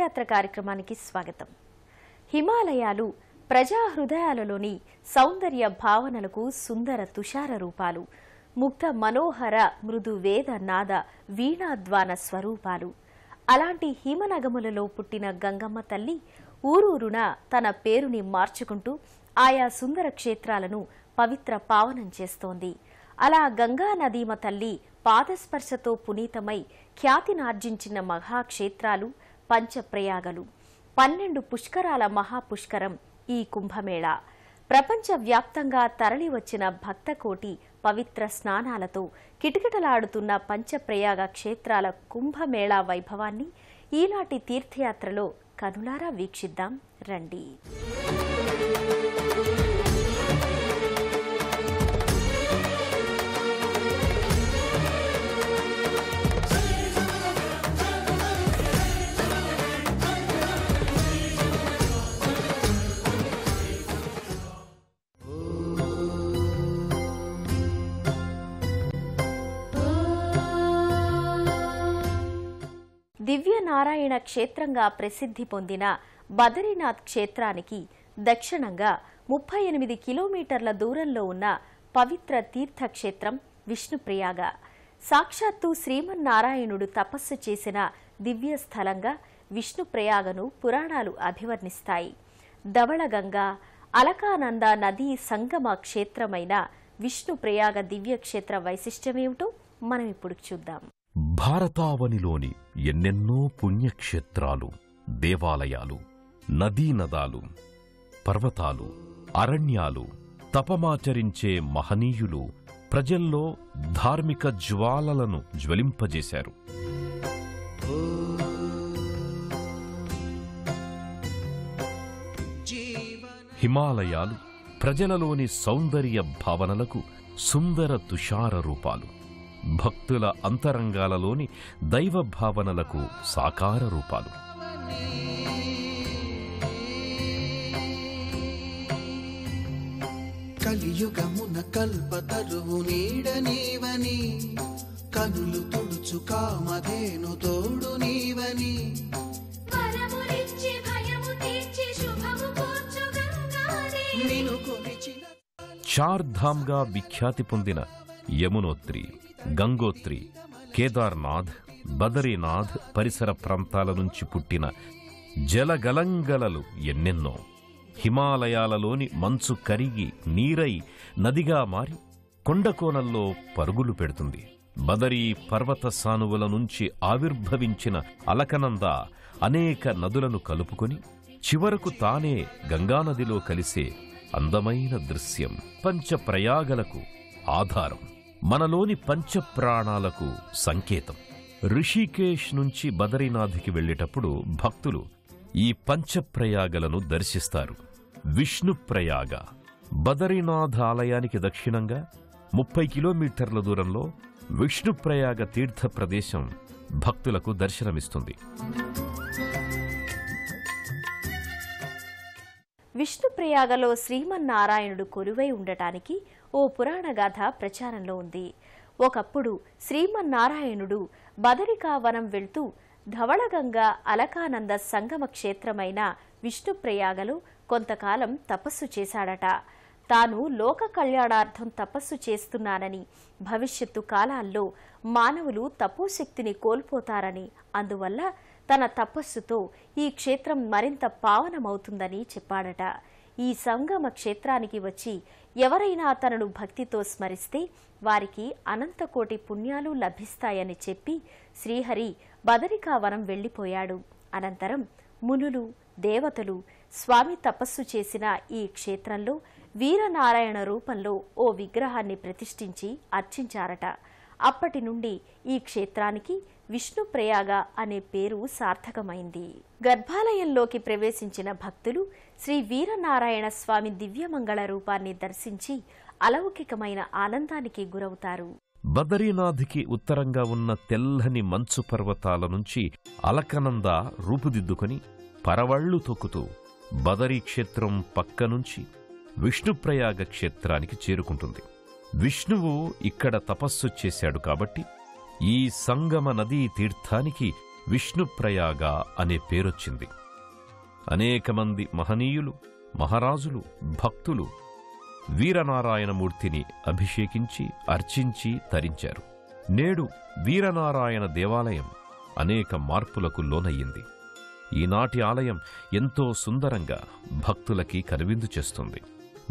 తీర్థయాత్ర కార్యక్రమానికి స్వాగతం. హిమాలయాలు ప్రజా హృదయాలలోని సౌందర్య భావనలకు సుందర తుషార రూపాలు, ముగ్ధ మనోహర మృదు వేద నాద వీణాద్వాన స్వరూపాలు. అలాంటి హిమనగములలో పుట్టిన గంగమ్మ తల్లి ఊరూరున తన పేరుని మార్చుకుంటూ ఆయా సుందర క్షేత్రాలను పవిత్ర పావనం చేస్తోంది. అలా గంగా నదీమ తల్లి పాదస్పర్శతో పునీతమై ఖ్యాతినార్జించిన మహాక్షేత్రాలు పంచప్రయాగలు. 12 పుష్కరాల మహాపుష్కరం ఈ కుంభమేళా. ప్రపంచవ్యాప్తంగా తరలివచ్చిన భక్తకోటి పవిత్ర స్నానాలతో కిటకిటలాడుతున్న పంచప్రయాగ క్షేత్రాల కుంభమేళా వైభవాన్ని ఈనాటి తీర్థయాత్రలో కనులారా వీక్షిద్దాం రండి. దివ్యనారాయణ క్షేత్రంగా ప్రసిద్ధి పొందిన బదరీనాథ్ క్షేత్రానికి దక్షిణంగా 38 కిలోమీటర్ల దూరంలో ఉన్న పవిత్ర తీర్థక్షేత్రం విష్ణుప్రయాగ. సాక్షాత్తు శ్రీమన్నారాయణుడు తపస్సు చేసిన దివ్య స్థలంగా విష్ణుప్రయాగను పురాణాలు అభివర్ణిస్తాయి. ధవళగంగా, అలకానంద నదీ సంగమ క్షేత్రమైన విష్ణుప్రయాగ దివ్యక్షేత్ర వైశిష్ట్యమేమిటో మనం ఇప్పుడు చూద్దాం. భారతావనిలోని ఎన్నెన్నో పుణ్యక్షేత్రాలు, దేవాలయాలు, నదీనదాలు, పర్వతాలు, అరణ్యాలు, తపమాచరించే మహనీయులు ప్రజల్లో ధార్మిక జ్వాలలను జ్వలింపజేశారు. హిమాలయాలు ప్రజలలోని సౌందర్య భావనలకు సుందర తుషార రూపాలు, భక్తుల అంతరంగాలలోని దైవ భావనలకు సాకార రూపాలు. కలియుగమున కల్పతరువు నీడ నీవని, కనులు తుడుచు కామధేను తోడు నీవని, చార్ధామ్గా విఖ్యాతి పొందిన యమునోత్రి, గంగోత్రి, కేదార్నాథ్, బదరీనాథ్ పరిసర ప్రాంతాల నుంచి పుట్టిన జలగలంగలలు ఎన్నెన్నో. హిమాలయాలలోని మంచు కరిగి నీరై నదిగా మారి కొండకోనల్లో పరుగులు పెడుతుంది. బదరీ పర్వత సానువుల నుంచి ఆవిర్భవించిన అలకనంద అనేక నదులను కలుపుకొని చివరకు తానే గంగానదిలో కలిసే అందమైన దృశ్యం పంచప్రయాగలకు ఆధారం, మనలోని పంచప్రాణాలకు సంకేతం. ఋషికేశ్ నుంచి బదరీనాథ్కి వెళ్లేటప్పుడు భక్తులు ఈ పంచప్రయాగలను దర్శిస్తారు. విష్ణుప్రయాగ బదరీనాథ్ ఆలయానికి దక్షిణంగా 30 కిలోమీటర్ల దూరంలో విష్ణుప్రయాగ తీర్థ ప్రదేశం భక్తులకు దర్శనమిస్తుంది. విష్ణుప్రయాగలో శ్రీమన్నారాయణుడు కొలువై ఉండటానికి ఓ పురాణగాథ ప్రచారంలో ఉంది. ఒకప్పుడు శ్రీమన్నారాయణుడు బదరికావనం వెళ్తూ ధవళగంగా అలకానంద సంగమ క్షేత్రమైన విష్ణుప్రయాగలో కొంతకాలం తపస్సు చేశాడట. తాను లోక కళ్యాణార్థం తపస్సు చేస్తున్నానని, భవిష్యత్తు కాలాల్లో మానవులు తపోశక్తిని కోల్పోతారని, అందువల్ల తన తపస్సుతో ఈ క్షేత్రం మరింత పావనమవుతుందని చెప్పాడట. ఈ సంగమ క్షేత్రానికి వచ్చి ఎవరైనా తనను భక్తితో స్మరిస్తే వారికి అనంతకోటి పుణ్యాలు లభిస్తాయని చెప్పి శ్రీహరి బదరికావనం వెళ్లిపోయాడు. అనంతరం మునులు, దేవతలు స్వామి తపస్సు చేసిన ఈ క్షేత్రంలో వీరనారాయణ రూపంలో ఓ విగ్రహాన్ని ప్రతిష్ఠించి అర్చించారట. అప్పటి నుండి ఈ క్షేత్రానికి విష్ణుప్రయాగ అనే పేరు సార్థకమైంది. గర్భాలయంలోకి ప్రవేశించిన భక్తులు శ్రీ వీరనారాయణ స్వామి దివ్యమంగళ రూపాన్ని దర్శించి అలౌకికమైన ఆనందానికి గురవుతారు. బదరీనాథ్కి ఉత్తరంగా ఉన్న తెల్లని మంచు పర్వతాల నుంచి అలకనంద రూపుదిద్దుకొని పరవళ్లు తొక్కుతూ బదరీ క్షేత్రం పక్క నుంచి విష్ణుప్రయాగ క్షేత్రానికి చేరుకుంటుంది. విష్ణువు ఇక్కడ తపస్సు చేశాడు కాబట్టి ఈ సంగమ నదీ తీర్థానికి విష్ణుప్రయాగ అనే పేరొచ్చింది. అనేక మంది మహనీయులు, మహారాజులు, భక్తులు వీరనారాయణమూర్తిని అభిషేకించి, అర్చించి తరించారు. నేడు వీరనారాయణ దేవాలయం అనేక మార్పులకు లోనయ్యింది. ఈనాటి ఆలయం ఎంతో సుందరంగా భక్తులకి కనువిందు చేస్తుంది.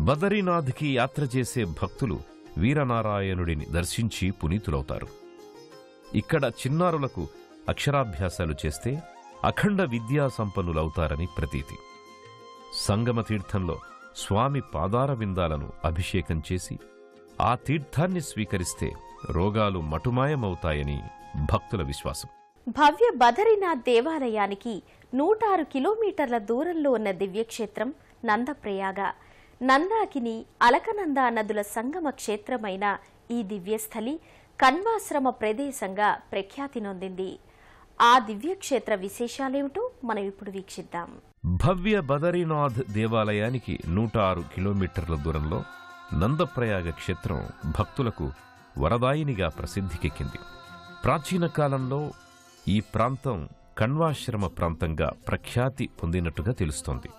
బదరీనాథ్కి యాత్ర చేసే భక్తులు వీరనారాయణుడిని దర్శించి పునీతులవుతారు. ఇక్కడ చిన్నారులకు అక్షరాభ్యాసాలు చేస్తే అఖండ విద్యా సంపన్నులవుతారని ప్రతీతి. సంగమ తీర్థంలో స్వామి పాదార విందాలను అభిషేకం చేసి ఆ తీర్థాన్ని స్వీకరిస్తే రోగాలు మటుమాయమవుతాయని భక్తుల విశ్వాసం. భవ్య బదరీనాథ్ దేవాలయానికి 106 కిలోమీటర్ల దూరంలో ఉన్న దివ్యక్షేత్రం నందప్రయాగ. నందాకిని, అలకనంద నదుల సంగమ క్షేత్రమైన ఈ దివ్యస్థలి కణ్వాశ్రమ ప్రదేశంగా ప్రఖ్యాతి నొందింది. ఆ దివ్యక్షేత్ర విశేషాలేమిటో మనం ఇప్పుడు వీక్షిద్దాం. భవ్య బదరీనాథ్ దేవాలయానికి 106 కిలోమీటర్ల దూరంలో నందప్రయాగ క్షేత్రం భక్తులకు వరదాయినిగా ప్రసిద్ధికెక్కింది. ప్రాచీన కాలంలో ఈ ప్రాంతం కణ్వాశ్రమ ప్రాంతంగా ప్రఖ్యాతి పొందినట్టుగా తెలుస్తోంది.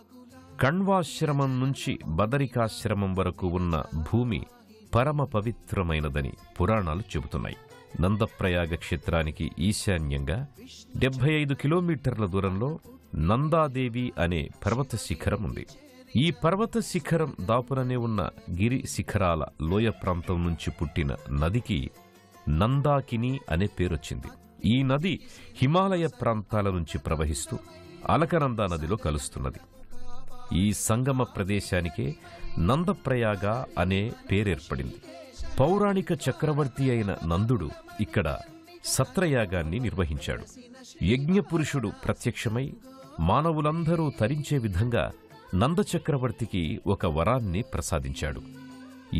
కణ్వాశ్రమం నుంచి బదరికాశ్రమం వరకు ఉన్న భూమి పరమ పవిత్రమైనదని పురాణాలు చెబుతున్నాయి. నందప్రయాగ క్షేత్రానికి ఈశాన్యంగా 75 కిలోమీటర్ల దూరంలో నందాదేవి అనే పర్వత శిఖరం ఉంది. ఈ పర్వత శిఖరం దాపుననే ఉన్న గిరి శిఖరాల లోయ ప్రాంతం నుంచి పుట్టిన నదికి నందాకిని అనే పేరొచ్చింది. ఈ నది హిమాలయ ప్రాంతాల నుంచి ప్రవహిస్తూ అలకనంద నదిలో కలుస్తున్నది. ఈ సంగమ ప్రదేశానికే నందప్రయాగ అనే పేరేర్పడింది. పౌరాణిక చక్రవర్తి అయిన నందుడు ఇక్కడ సత్రయాగాన్ని నిర్వహించాడు. యజ్ఞపురుషుడు ప్రత్యక్షమై మానవులందరూ తరించే విధంగా నందచక్రవర్తికి ఒక వరాన్ని ప్రసాదించాడు.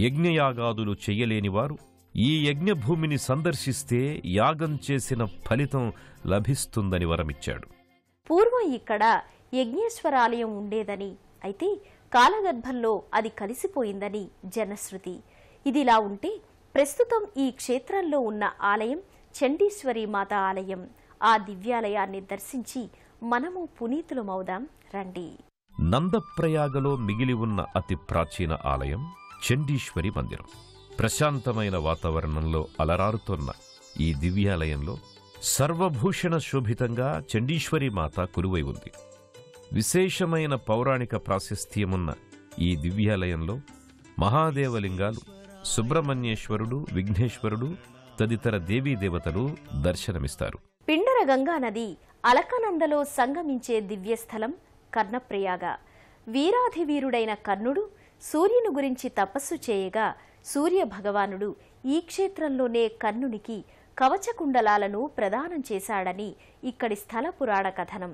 యజ్ఞయాగాదులు చెయ్యలేనివారు ఈ యజ్ఞభూమిని సందర్శిస్తే యాగం చేసిన ఫలితం లభిస్తుందని వరమిచ్చాడు. పూర్వం ఇక్కడ యజ్ఞేశ్వరాలయం ఉండేదని, అయితే కాలగర్భంలో అది కలిసిపోయిందని జనశ్రుతి. ఇదిలా ఉంటే ప్రస్తుతం ఈ క్షేత్రంలో ఉన్న ఆలయం చండీశ్వరి మాత ఆలయం. ఆ దివ్యాలయాన్ని దర్శించి మనము పునీతులమవుదాం రండి. నందప్రయాగలో మిగిలి ఉన్న అతి ప్రాచీన ఆలయం చండీశ్వరి మందిరం. ప్రశాంతమైన వాతావరణంలో అలరారుతోన్న ఈ దివ్యాలయంలో సర్వభూషణ శోభితంగా చండీశ్వరి మాత కొలువై ఉంది. విశేషమైన పౌరాణిక ప్రాశస్త్యమున్న ఈ దివ్యాలయంలో మహాదేవలింగాలు, సుబ్రహ్మణ్యేశ్వరుడు, విఘ్నేశ్వరుడు తదితర దేవీదేవతలు దర్శనమిస్తారు. పిండర గంగా నది అలకనందలో సంగమించే దివ్యస్థలం కర్ణప్రయాగ. వీరాధివీరుడైన కర్ణుడు సూర్యుని గురించి తపస్సు చేయగా సూర్య భగవానుడు ఈ క్షేత్రంలోనే కర్ణునికి కవచకుండలాలను ప్రదానం చేశాడని ఇక్కడి స్థల పురాణ కథనం.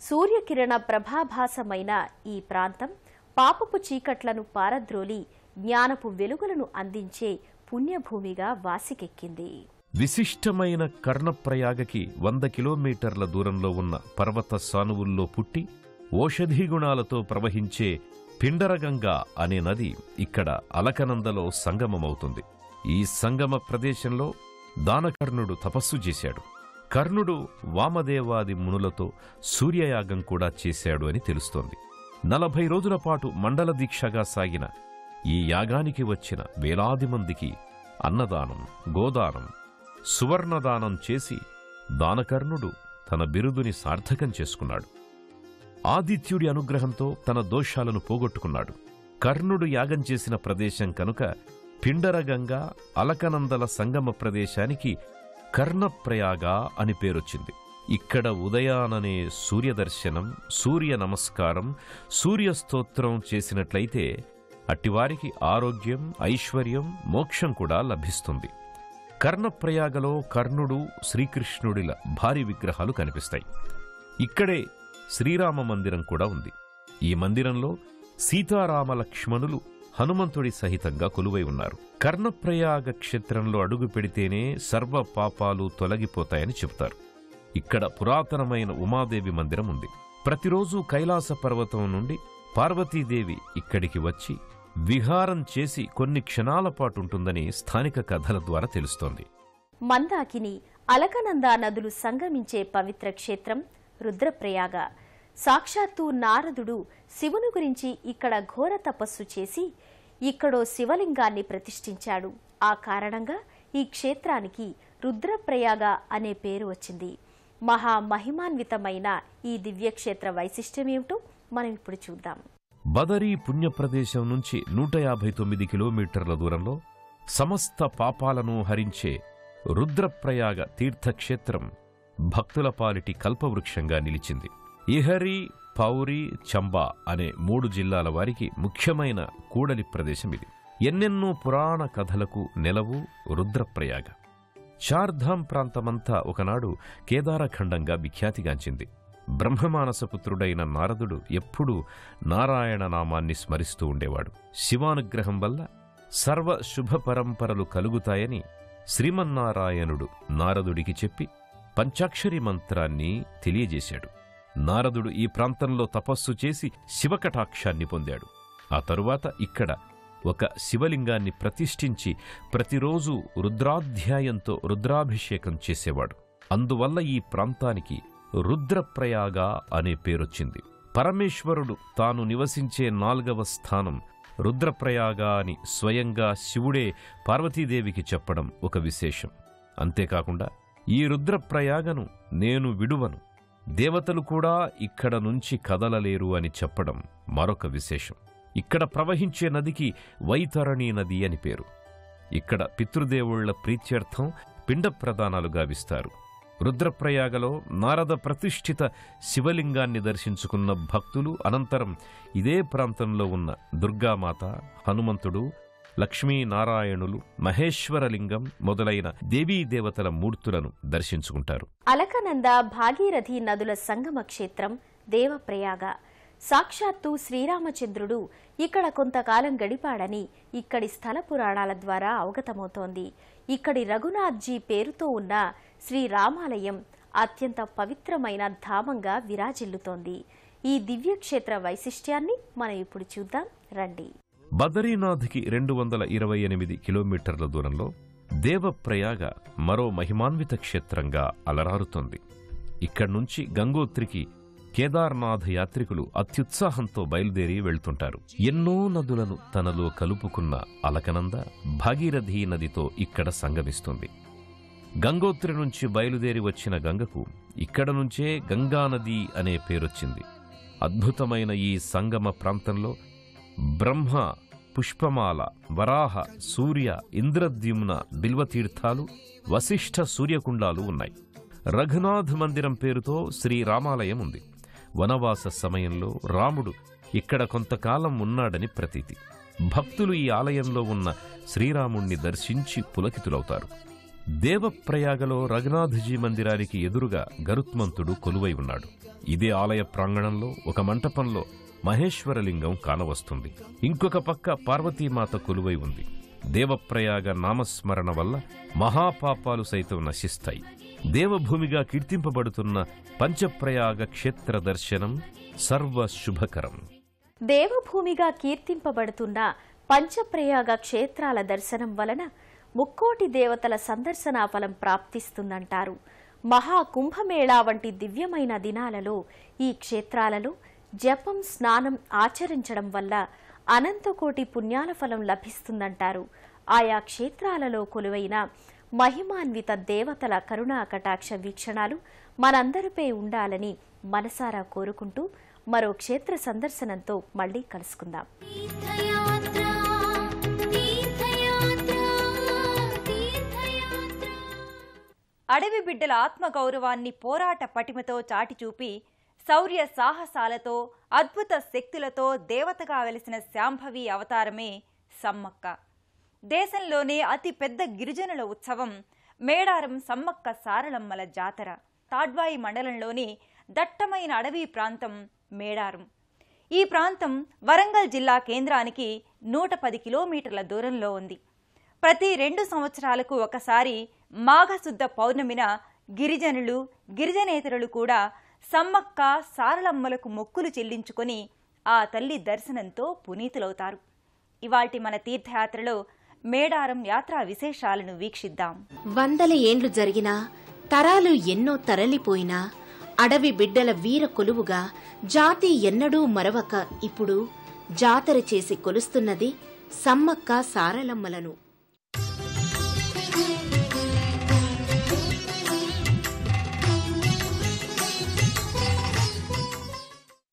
సూర్యకిరణ ప్రభాభాసమైన ఈ ప్రాంతం పాపపు చీకట్లను పారద్రోలి జ్ఞానపు వెలుగులను అందించే పుణ్యభూమిగా వాసికెక్కింది. విశిష్టమైన కర్ణప్రయాగకి 100 కిలోమీటర్ల దూరంలో ఉన్న పర్వత సానువుల్లో పుట్టి ఓషధీ గుణాలతో ప్రవహించే పిండరగంగా అనే నది ఇక్కడ అలకనందలో సంగమమవుతుంది. ఈ సంగమ ప్రదేశంలో దానకర్ణుడు తపస్సు చేశాడు. కర్ణుడు వామదేవాది మునులతో సూర్యయాగం కూడా చేశాడు అని తెలుస్తోంది. 40 రోజుల పాటు మండల దీక్షగా సాగిన ఈ యాగానికి వచ్చిన వేలాది మందికి అన్నదానం, గోదానం, సువర్ణదానం చేసి దానకర్ణుడు తన బిరుదుని సార్థకం చేసుకున్నాడు. ఆదిత్యుడి అనుగ్రహంతో తన దోషాలను పోగొట్టుకున్నాడు. కర్ణుడు యాగం చేసిన ప్రదేశం కనుక పిండరగంగా అలకనందల సంగమ ప్రదేశానికి కర్ణప్రయాగ అని పేరొచ్చింది. ఇక్కడ ఉదయాననే సూర్యదర్శనం, సూర్య నమస్కారం, సూర్యస్తోత్రం చేసినట్లయితే అట్టివారికి ఆరోగ్యం, ఐశ్వర్యం, మోక్షం కూడా లభిస్తుంది. కర్ణప్రయాగలో కర్ణుడు, శ్రీకృష్ణుడిల భారీ విగ్రహాలు కనిపిస్తాయి. ఇక్కడే శ్రీరామ మందిరం కూడా ఉంది. ఈ మందిరంలో సీతారామ లక్ష్మణులు హనుమంతుడి సహితంగా కొలువై ఉన్నారు. కర్ణప్రయాగ క్షేత్రంలో అడుగు పెడితేనే సర్వ పాపాలు తొలగిపోతాయని చెబుతారు. ఇక్కడ పురాతనమైన ఉమాదేవి మందిరం ఉంది. ప్రతిరోజు కైలాస పర్వతం నుండి పార్వతీదేవి ఇక్కడికి వచ్చి విహారం చేసి కొన్ని క్షణాల పాటుంటుందని స్థానిక కథల ద్వారా తెలుస్తోంది. మందాకిని అలకనంద నదులు సంగమించే పవిత్ర క్షేత్రం రుద్రప్రయాగ. సాక్షాత్తు నారదుడు శివుని గురించి ఇక్కడ ఘోర తపస్సు చేసి ఇక్కడో శివలింగాన్ని ప్రతిష్ఠించాడు. ఆ కారణంగా ఈ క్షేత్రానికి రుద్రప్రయాగ అనే పేరు వచ్చింది. మహామహిమాన్వితమైన ఈ దివ్యక్షేత్ర వైశిష్ట్యమేమిటో మనం ఇప్పుడు చూద్దాం. బదరీ పుణ్యప్రదేశం నుంచి 159 కిలోమీటర్ల దూరంలో సమస్త పాపాలను హరించే రుద్రప్రయాగ తీర్థక్షేత్రం భక్తుల పాలిటి కల్పవృక్షంగా నిలిచింది. ఇహరి, పౌరి, చంబా అనే 3 జిల్లాల వారికి ముఖ్యమైన కూడలి ప్రదేశం ఇది. ఎన్నెన్నో పురాణ కథలకు నెలవు రుద్రప్రయాగ. చార్ధామ్ ప్రాంతమంతా ఒకనాడు కేదారఖండంగా విఖ్యాతిగాంచింది. బ్రహ్మమానసపుత్రుడైన నారదుడు ఎప్పుడూ నారాయణ నామాన్ని స్మరిస్తూ ఉండేవాడు. శివానుగ్రహం వల్ల సర్వ శుభ పరంపరలు కలుగుతాయని శ్రీమన్నారాయణుడు నారదుడికి చెప్పి పంచాక్షరి మంత్రాన్ని తెలియజేశాడు. నారదుడు ఈ ప్రాంతంలో తపస్సు చేసి శివకటాక్షాన్ని పొందాడు. ఆ తరువాత ఇక్కడ ఒక శివలింగాన్ని ప్రతిష్ఠించి ప్రతిరోజు రుద్రాధ్యాయంతో రుద్రాభిషేకం చేసేవాడు. అందువల్ల ఈ ప్రాంతానికి రుద్రప్రయాగ అనే పేరొచ్చింది. పరమేశ్వరుడు తాను నివసించే 4వ స్థానం రుద్రప్రయాగ అని స్వయంగా శివుడే పార్వతీదేవికి చెప్పడం ఒక విశేషం. అంతేకాకుండా ఈ రుద్రప్రయాగను నేను విడువను, దేవతలు కూడా ఇక్కడ నుంచి కదలలేరు అని చెప్పడం మరొక విశేషం. ఇక్కడ ప్రవహించే నదికి వైతరణి నది అని పేరు. ఇక్కడ పితృదేవుళ్ల ప్రీత్యర్థం పిండ ప్రదానాలు గావిస్తారు. రుద్రప్రయాగలో నారద ప్రతిష్ఠిత శివలింగాన్ని దర్శించుకున్న భక్తులు అనంతరం ఇదే ప్రాంతంలో ఉన్న దుర్గామాత, హనుమంతుడు, లక్ష్మీనారాయణులు, మహేశ్వరలింగం మొదలైన దేవీదేవతల మూర్తులను దర్శించుకుంటారు. అలకనంద, భాగీరథి నదుల సంగమ క్షేత్రం దేవప్రయాగ. సాక్షాత్తు శ్రీరామచంద్రుడు ఇక్కడ కొంతకాలం గడిపాడని ఇక్కడి స్థల పురాణాల ద్వారా అవగతమవుతోంది. ఇక్కడి రఘునాథ్జీ పేరుతో ఉన్న శ్రీరామాలయం అత్యంత పవిత్రమైన ధామంగా విరాజిల్లుతోంది. ఈ దివ్యక్షేత్ర వైశిష్ట్యాన్ని మనం ఇప్పుడు చూద్దాం రండి. బదరీనాథ్కి 228 కిలోమీటర్ల దూరంలో దేవప్రయాగ మరో మహిమాన్విత క్షేత్రంగా అలరారుతోంది. ఇక్కడ్నుంచి గంగోత్రికి కేదార్నాథ్ యాత్రికులు అత్యుత్సాహంతో బయలుదేరి వెళ్తుంటారు. ఎన్నో నదులను తనలో కలుపుకున్న అలకనంద భాగీరథీ నదితో ఇక్కడ సంగమిస్తుంది. గంగోత్రి నుంచి బయలుదేరి వచ్చిన గంగకు ఇక్కడ నుంచే గంగానది అనే పేరొచ్చింది. అద్భుతమైన ఈ సంగమ ప్రాంతంలో బ్రహ్మ, పుష్పమాల, వరాహ, సూర్య, ఇంద్రద్యుమ్న బిల్వతీర్థాలు, వశిష్ఠ సూర్యకుండాలు ఉన్నాయి. రఘునాథ్ మందిరం పేరుతో శ్రీరామాలయం ఉంది. వనవాస సమయంలో రాముడు ఇక్కడ కొంతకాలం ఉన్నాడని ప్రతీతి. భక్తులు ఈ ఆలయంలో ఉన్న శ్రీరాముణ్ణి దర్శించి పులకితులవుతారు. దేవప్రయాగలో రఘునాథజీ మందిరానికి ఎదురుగా గరుత్మంతుడు కొలువై ఉన్నాడు. ఇదే ఆలయ ప్రాంగణంలో ఒక మంటపంలో మహేశ్వరలింగం కానవస్తుంది. ఇంకొక పక్క పార్వతీమాత కొలువై ఉంది. దేవప్రయాగ నామస్మరణ వల్ల మహాపాపాలు సైతం నశిస్తాయి. దేవభూమిగా కీర్తింపబడుతున్న పంచప్రయాగ క్షేత్ర దర్శనం సర్వశుభకరం. దేవభూమిగా కీర్తింపబడుతున్న పంచప్రయాగ క్షేత్రాల దర్శనం వలన ముక్కోటి దేవతల సందర్శనా ఫలం ప్రాప్తిస్తుందంటారు. మహాకుంభమేళా వంటి దివ్యమైన దినాలలో ఈ క్షేత్రాలలో జపం, స్నానం ఆచరించడం వల్ల అనంతకోటి పుణ్యాల ఫలం లభిస్తుందంటారు. ఆయా క్షేత్రాలలో కొలువైన మహిమాన్విత దేవతల కరుణా కటాక్ష వీక్షణాలు మనందరిపై ఉండాలని మనసారా కోరుకుంటూ మరో క్షేత్ర సందర్శనంతో మళ్లీ కలుసుకుందాం. అడవి బిడ్డల ఆత్మగౌరవాన్ని పోరాట పటిమతో చాటిచూపి శౌర్య సాహసాలతో అద్భుత శక్తులతో దేవతగా వెలిసిన శాంభవి అవతారమే సమ్మక్క. దేశంలోనే అతి పెద్ద గిరిజనుల ఉత్సవం మేడారం సమ్మక్క సారలమ్మల జాతర. తాడ్వాయి మండలంలోని దట్టమైన అడవి ప్రాంతం మేడారం. ఈ ప్రాంతం వరంగల్ జిల్లా కేంద్రానికి 110 కిలోమీటర్ల దూరంలో ఉంది. ప్రతి 2 సంవత్సరాలకు ఒకసారి మాఘశుద్ధ పౌర్ణమిన గిరిజనులు, గిరిజనేతరులు కూడా సమ్మక్క సారలమ్మలకు మొక్కులు చెల్లించుకొని ఆ తల్లి దర్శనంతో పునీతులవుతారు. ఇవాల్టి మన తీర్థయాత్రలో మేడారం యాత్రా విశేషాలను వీక్షిద్దాం. 100 ఏండ్లు జరిగినా తరాలు ఎన్నో తరలిపోయినా అడవి బిడ్డల వీర కొలువుగా జాతి ఎన్నడూ మరవక ఇప్పుడు జాతర చేసి కొలుస్తున్నది సమ్మక్క సారలమ్మలను.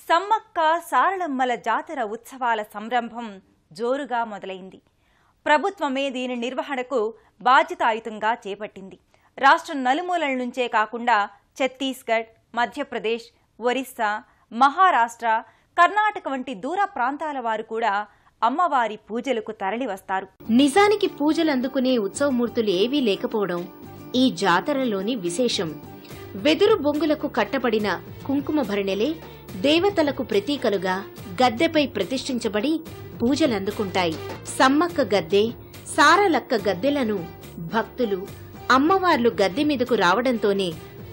సమ్మక్క సారలమ్మల జాతర ఉత్సవాల సంరంభం జోరుగా మొదలైంది. ప్రభుత్వమే దీని నిర్వహణకు బాధ్యతాయుతంగా చేపట్టింది. రాష్ట్రం నలుమూలల నుంచే కాకుండా ఛత్తీస్గఢ్, మధ్యప్రదేశ్, ఒరిస్సా, మహారాష్ట్ర, కర్ణాటక వంటి దూర ప్రాంతాల వారు కూడా అమ్మవారి పూజలకు తరలివస్తారు. నిజానికి పూజలందుకునే ఉత్సవమూర్తులు ఏవీ లేకపోవడం ఈ జాతరలోని విశేషం. వెదురు బొంగులకు కట్టబడిన కుంకుమ భరణెలే దేవతలకు ప్రతీకలుగా గద్దెపై ప్రతిష్ఠించబడి పూజలందుకుంటాయి. సమ్మక్క గద్దె, సారలక్క గద్దెలను భక్తులు అమ్మవార్లు గద్దె మీదకు రావడంతోనే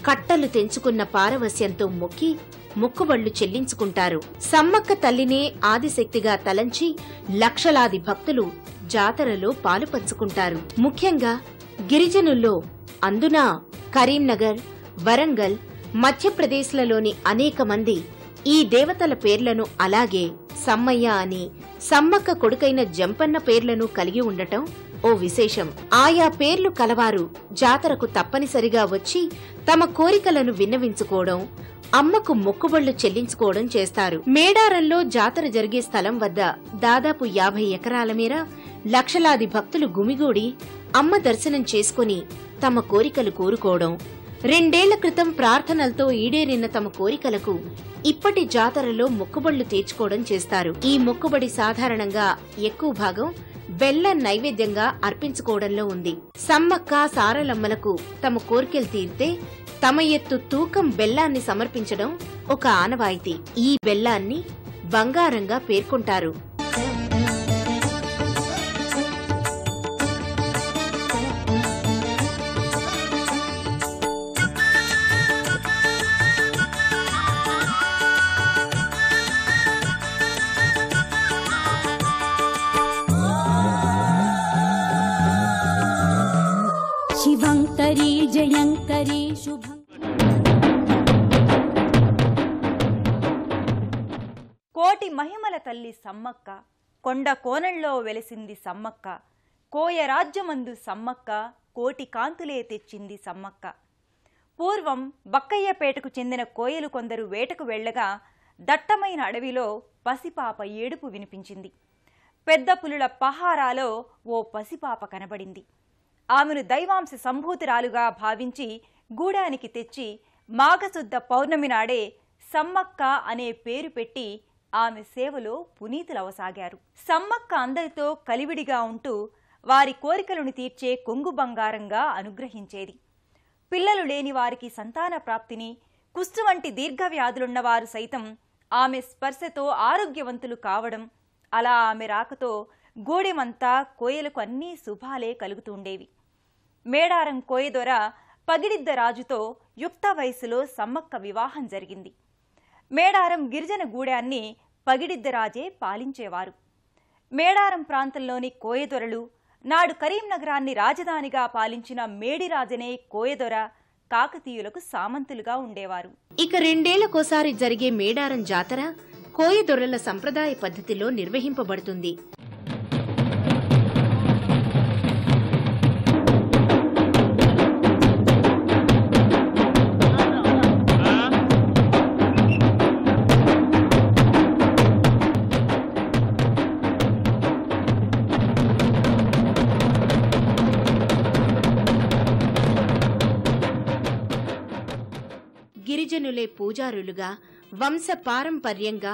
కట్టలు తెంచుకున్న పారవస్యంతో మొక్కి మొక్కుబళ్లు చెల్లించుకుంటారు. సమ్మక్క తల్లినే ఆదిశక్తిగా తలంచి లక్షలాది భక్తులు జాతరలో పాలుపంచుకుంటారు. ముఖ్యంగా గిరిజనుల్లో, అందునా కరీంనగర్, వరంగల్, మధ్యప్రదేశ్లలోని అనేక మంది ఈ దేవతల పేర్లను అలాగే సమ్మయ్య అని సమ్మక్క కొడుకైన జంపన్న పేర్లను కలిగి ఉండటం ఓ విశేషం. ఆయా పేర్లు కలవారు జాతరకు తప్పనిసరిగా వచ్చి తమ కోరికలను విన్నవించుకోవడం, అమ్మకు మొక్కుబళ్లు చెల్లించుకోవడం చేస్తారు. మేడారంలో జాతర జరిగే స్థలం వద్ద దాదాపు 50 ఎకరాల మేర లక్షలాది భక్తులు గుమిగూడి అమ్మ దర్శనం చేసుకుని తమ కోరికలు కోరుకోవడం, 2 ఏళ్ల క్రితం ప్రార్థనలతో ఈడేరిన తమ కోరికలకు ఇప్పటి జాతరలో మొక్కుబళ్లు తీర్చుకోవడం చేస్తారు. ఈ మొక్కుబడి సాధారణంగా ఎక్కువ భాగం బెల్లం నైవేద్యంగా అర్పించుకోవడంలో ఉంది. సమ్మక్క సారలమ్మలకు తమ కోరికలు తీరితే తమ ఎత్తు తూకం బెల్లాన్ని సమర్పించడం ఒక ఆనవాయితీ. ఈ బెల్లాన్ని బంగారంగా పేర్కొంటారు. శివంకరీ జయంకరీ శుభం. కోటి మహిమల తల్లి సమ్మక్క, కొండ కోణంలో వెలిసింది సమ్మక్క, కోయ రాజ్యమందు సమ్మక్క, కోటి కాంతులే తెచ్చింది సమ్మక్క. పూర్వం బక్కయ్యపేటకు చెందిన కోయలు కొందరు వేటకు వెళ్లగా దట్టమైన అడవిలో పసిపాప ఏడుపు వినిపించింది. పెద్ద పులుల పహారాలో ఓ పసిపాప కనబడింది. ఆమెను దైవాంశ సంభూతురాలుగా భావించి గూడానికి తెచ్చి మాఘశుద్ధ పౌర్ణమి నాడే సమ్మక్క అనే పేరు పెట్టి ఆమె సేవలో పునీతులవసాగారు. సమ్మక్క అందరితో కలివిడిగా ఉంటూ వారి కోరికలను తీర్చే కొంగు బంగారంగా అనుగ్రహించేది. పిల్లలు లేని వారికి సంతాన ప్రాప్తిని, కుష్టు వంటి దీర్ఘవ్యాధులున్నవారు సైతం ఆమె స్పర్శతో ఆరోగ్యవంతులు కావడం, అలా ఆమె రాకతో గూడెమంతా కోయలకు అన్నీ శుభాలే కలుగుతుండేవి. మేడారం కోయదొర పగిడిద్ద రాజుతో యుక్త వయసులో సమ్మక్క వివాహం జరిగింది. మేడారం గిరిజన గూడాన్ని పగిడిద్దరాజే పాలించేవారు. మేడారం ప్రాంతంలోని కోయదొరలు నాడు కరీంనగరాన్ని రాజధానిగా పాలించిన మేడిరాజనే కోయదొర, కాకతీయులకు సామంతులుగా ఉండేవారు. ఇక 2 ఏళ్లకోసారి జరిగే మేడారం జాతర కోయదొరల సంప్రదాయ పద్ధతిలో నిర్వహింపబడుతుంది. గిరిజనులే పూజారులుగా వంశపారంపర్యంగా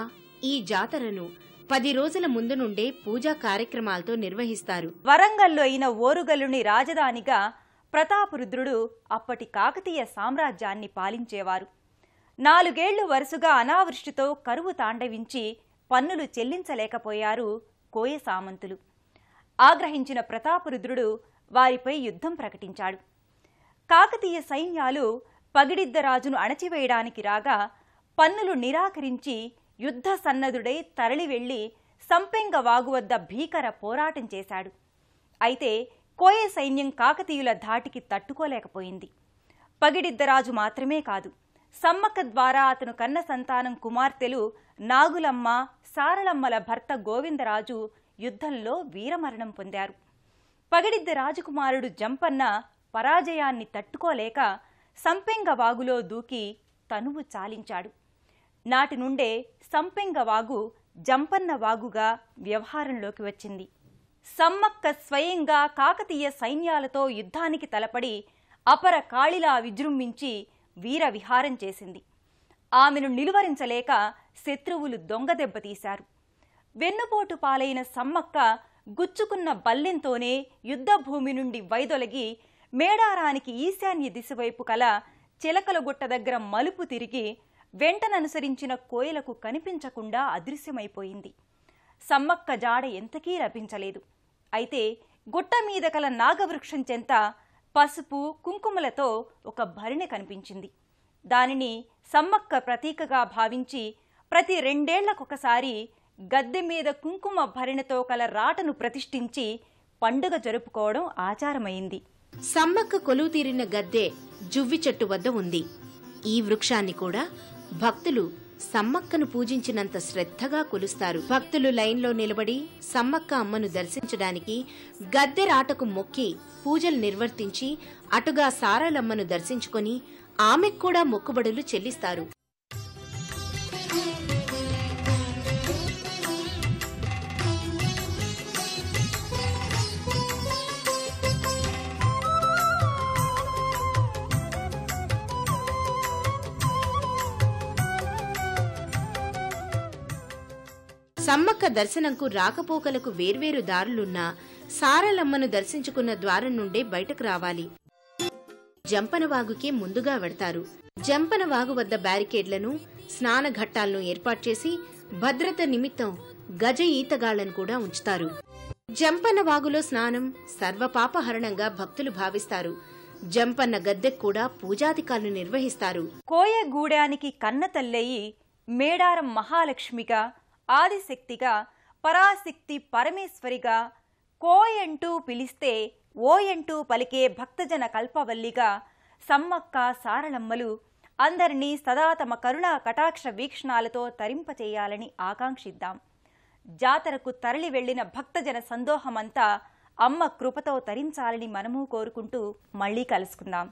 ఈ జాతరను 10 రోజుల ముందు నుండే పూజా కార్యక్రమాలతో నిర్వహిస్తారు. వరంగల్లో అయిన ఓరుగల్లుని రాజధానిగా ప్రతాపరుద్రుడు అప్పటి కాకతీయ సామ్రాజ్యాన్ని పాలించేవారు. 4 ఏళ్లు వరుసగా అనావృష్టితో కరువు తాండవించి పన్నులు చెల్లించలేకపోయారు కోయ సామంతులు. ఆగ్రహించిన ప్రతాపరుద్రుడు వారిపై యుద్ధం ప్రకటించాడు. కాకతీయ సైన్యాలు పగిడిద్దరాజును అణచివేయడానికి రాగా పన్నులు నిరాకరించి యుద్ధ సన్నదుడై తరలి వెళ్లి సంపెంగ వాగు వద్ద భీకర పోరాటం చేశాడు. అయితే కోయ సైన్యం కాకతీయుల ధాటికి తట్టుకోలేకపోయింది. పగిడిద్దరాజు మాత్రమే కాదు, సమ్మక్క ద్వారా అతను కన్న సంతానం కుమార్తెలు నాగులమ్మ, సారలమ్మల భర్త గోవిందరాజు యుద్ధంలో వీరమరణం పొందారు. పగిడిద్ద రాజకుమారుడు జంపన్న పరాజయాన్ని తట్టుకోలేక సంపెంగ వాగులో దూకి తనువు చాలించాడు. నాటి నుండే సంపెంగ వాగు జంపన్న వాగుగా వ్యవహారంలోకి వచ్చింది. సమ్మక్క స్వయంగా కాకతీయ సైన్యాలతో యుద్ధానికి తలపడి అపర కాళిలా విజృంభించి వీర విహారం చేసింది. ఆమెను నిలువరించలేక శత్రువులు దొంగదెబ్బతీశారు. వెన్నుపోటు పాలైన సమ్మక్క గుచ్చుకున్న బల్లెంతోనే యుద్ధభూమి నుండి వైదొలగి మేడారానికి ఈశాన్య దిశవైపు కల చిలకలగుట్ట దగ్గర మలుపు తిరిగి వెంటననుసరించిన కోయలకు కనిపించకుండా అదృశ్యమైపోయింది. సమ్మక్క జాడ ఎంతకీ లభించలేదు. అయితే గుట్ట మీద కల నాగవృక్షం చెంత పసుపు కుంకుమలతో ఒక భరిణె కనిపించింది. దానిని సమ్మక్క ప్రతీకగా భావించి ప్రతి 2 ఏళ్లకొకసారి గద్దె మీద కుంకుమ భరిణెతో కల రాటను ప్రతిష్ఠించి పండుగ జరుపుకోవడం ఆచారమైంది. సమ్మక్క కొలువు తీరిన గద్దె జువ్వి చెట్టు వద్ద ఉంది. ఈ వృక్షాన్ని కూడా భక్తులు సమ్మక్కను పూజించినంత శ్రద్ధగా కొలుస్తారు. భక్తులు లైన్లో నిలబడి సమ్మక్క అమ్మను దర్శించడానికి గద్దె రాటకు మొక్కి పూజలు నిర్వర్తించి అటుగా సారలమ్మను దర్శించుకొని ఆమెకు కూడా మొక్కుబడులు చెల్లిస్తారు. సమ్మక్క దర్శనంకు రాకపోకలకు వేర్వేరు దారులున్నా సారలమ్మను దర్శించుకున్న ద్వారం నుండే బయటకు రావాలి. జంపనవాగుకే ముందుగా వెడతారు. జంపనవాగు వద్ద బ్యారికేడ్లను, స్నానఘట్టాలను ఏర్పాటు చేసి భద్రత నిమిత్తం గజ ఈతగాళ్లను కూడా ఉంచుతారు. జంపనవాగులో స్నానం సర్వపాపహరణంగా భక్తులు భావిస్తారు. జంపన్న గద్దెకు కూడా పూజాధికారులు నిర్వహిస్తారు. కోయగూడానికి కన్నతల్లయి మేడారం మహాలక్ష్మిగా, ఆదిశక్తిగా, పరాశక్తి పరమేశ్వరిగా, కోయంటూ పిలిస్తే ఓయంటూ పలికే భక్తజన కల్పవల్లిగా సమ్మక్క సారలమ్మలు అందరినీ సదా తమ కరుణా కటాక్ష వీక్షణాలతో తరింపచేయాలని ఆకాంక్షిద్దాం. జాతరకు తరలి వెళ్లిన భక్తజన సందోహమంతా అమ్మ కృపతో తరించాలని మనము కోరుకుంటూ మళ్లీ కలుసుకుందాం.